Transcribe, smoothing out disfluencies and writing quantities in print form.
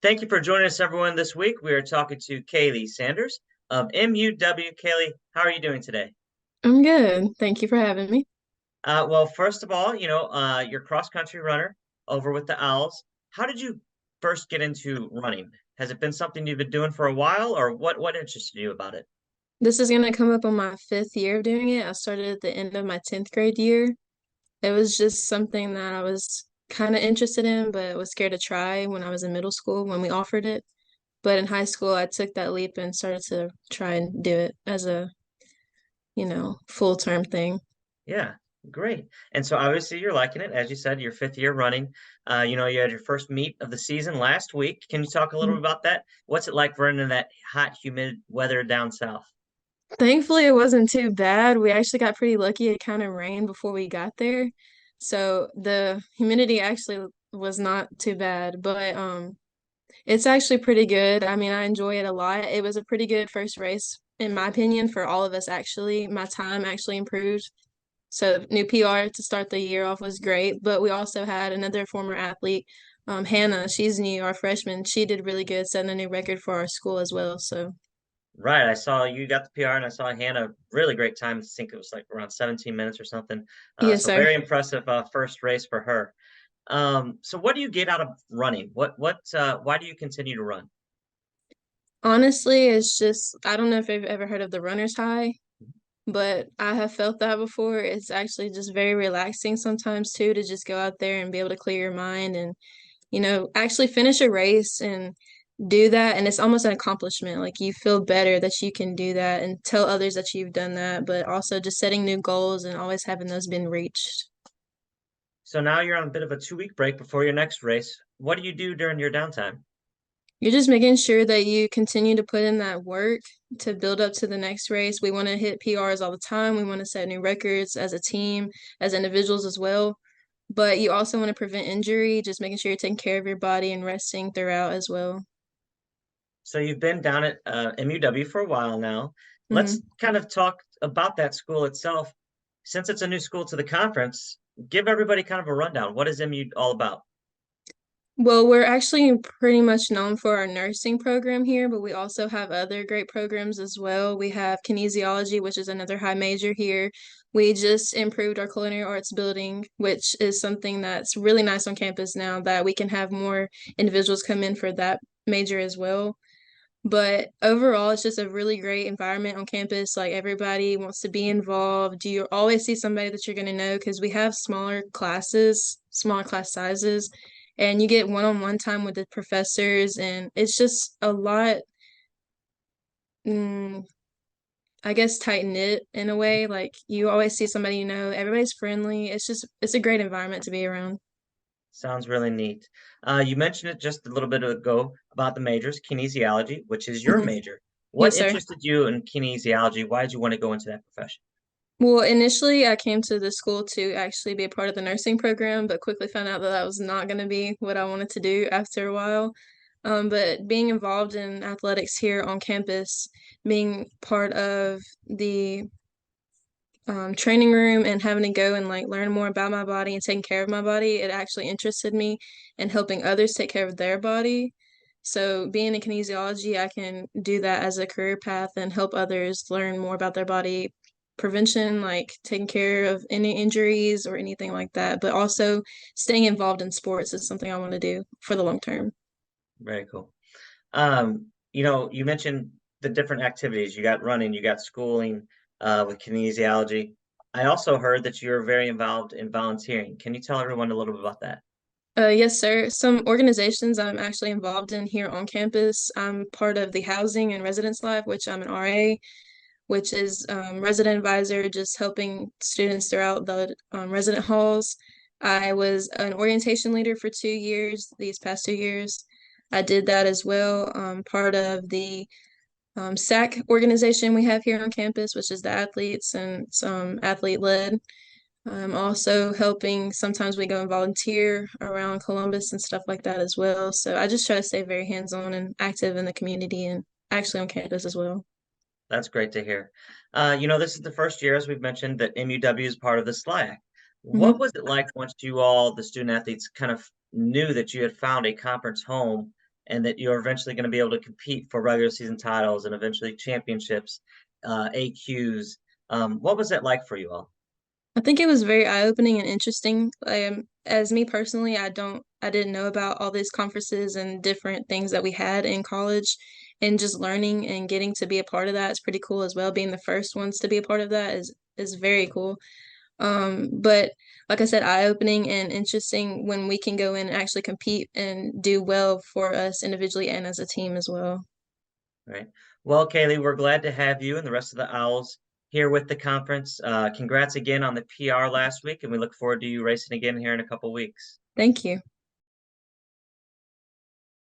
Thank you for joining us, everyone. This week, we are talking to Kalee Sanders of MUW. Kalee, how are you doing today? I'm good. Thank you for having me. Well, first of all, you're cross-country runner over with the Owls. How did you first get into running? Has it been something you've been doing for a while, or what interested you about it? This is going to come up on my fifth year of doing it. I started at the end of my 10th grade year. It was just something that I was kind of interested in, but was scared to try when I was in middle school when we offered it. But in high school, I took that leap and started to try and do it as a full-term thing. Yeah, great. And so obviously you're liking it. As you said, your fifth year running. You had your first meet of the season last week. Can you talk a little bit about that? What's it like running in that hot, humid weather down south? Thankfully, it wasn't too bad. We actually got pretty lucky. It kind of rained before we got there. So the humidity actually was not too bad, but it's actually pretty good. I mean, I enjoy it a lot. It was a pretty good first race, in my opinion, for all of us, actually. My time actually improved. So, new PR to start the year off was great. But we also had another former athlete, Hannah. She's new, our freshman. She did really good, setting a new record for our school as well. So, Right. I saw you got the PR and I saw Hannah really great time. I think it was like around 17 minutes or something. yes, So sir. very impressive first race for her. So what do you get out of running? Why do you continue to run? Honestly, it's just, I don't know if you've ever heard of the runner's high, but I have felt that before. It's actually just very relaxing sometimes too to just go out there and be able to clear your mind and actually finish a race and do that. And it's almost an accomplishment. Like you feel better that you can do that and tell others that you've done that, but also just setting new goals and always having those been reached. So now you're on a bit of a 2 week break before your next race. What do you do during your downtime? You're just making sure that you continue to put in that work to build up to the next race. We want to hit PRs all the time. We want to set new records as a team, as individuals as well. But you also want to prevent injury, just making sure you're taking care of your body and resting throughout as well. So you've been down at MUW for a while now. Let's Mhm. kind of talk about that school itself. Since it's a new school to the conference, give everybody kind of a rundown. What is MU all about? Well, we're actually pretty much known for our nursing program here, but we also have other great programs as well. We have kinesiology, which is another high major here. We just improved our culinary arts building, which is something that's really nice on campus now that we can have more individuals come in for that major as well. But overall, it's just a really great environment on campus. Like everybody wants to be involved. You always see somebody that you're going to know because we have smaller classes, smaller class sizes, and you get one-on-one time with the professors, and it's just a lot, mm, I guess, tight-knit in a way. Like you always see somebody you know, everybody's friendly. It's a great environment to be around. Sounds really neat. You mentioned it just a little bit ago about the majors, kinesiology, which is your Mhm. major. What Yes, sir. interested you in kinesiology? Why did you want to go into that profession? Well, initially, I came to the school to actually be a part of the nursing program, but quickly found out that that was not going to be what I wanted to do after a while. But being involved in athletics here on campus, being part of the training room and having to go and like learn more about my body and taking care of my body, it actually interested me in helping others take care of their body. So being in kinesiology, I can do that as a career path and help others learn more about their body prevention, like taking care of any injuries or anything like that, but also staying involved in sports is something I want to do for the long term. Very cool. You mentioned the different activities. You got running, you got schooling, with kinesiology. I also heard that you're very involved in volunteering. Can you tell everyone a little bit about that? Yes, sir. Some organizations I'm actually involved in here on campus. I'm part of the Housing and Residence Life, which I'm an RA, which is resident advisor, just helping students throughout the resident halls. I was an orientation leader for 2 years, these past 2 years. I did that as well. Part of the SAC organization we have here on campus, which is the athletes and some athlete led. I'm also helping. Sometimes we go and volunteer around Columbus and stuff like that as well. So I just try to stay very hands-on and active in the community and actually on campus as well. That's great to hear. This is the first year, as we've mentioned, that MUW is part of the SLIAC. What Mhm. was it like once you all, the student athletes, kind of knew that you had found a conference home and that you're eventually going to be able to compete for regular season titles and eventually championships, AQs. What was that like for you all? I think it was very eye-opening and interesting. As me personally, I didn't know about all these conferences and different things that we had in college, and just learning and getting to be a part of that is pretty cool as well. Being the first ones to be a part of that is very cool. But like I said, eye-opening and interesting when we can go in and actually compete and do well for us individually and as a team as well. Right. Well, Kalee, we're glad to have you and the rest of the Owls here with the conference. Congrats again on the PR last week, and we look forward to you racing again here in a couple weeks. Thank you.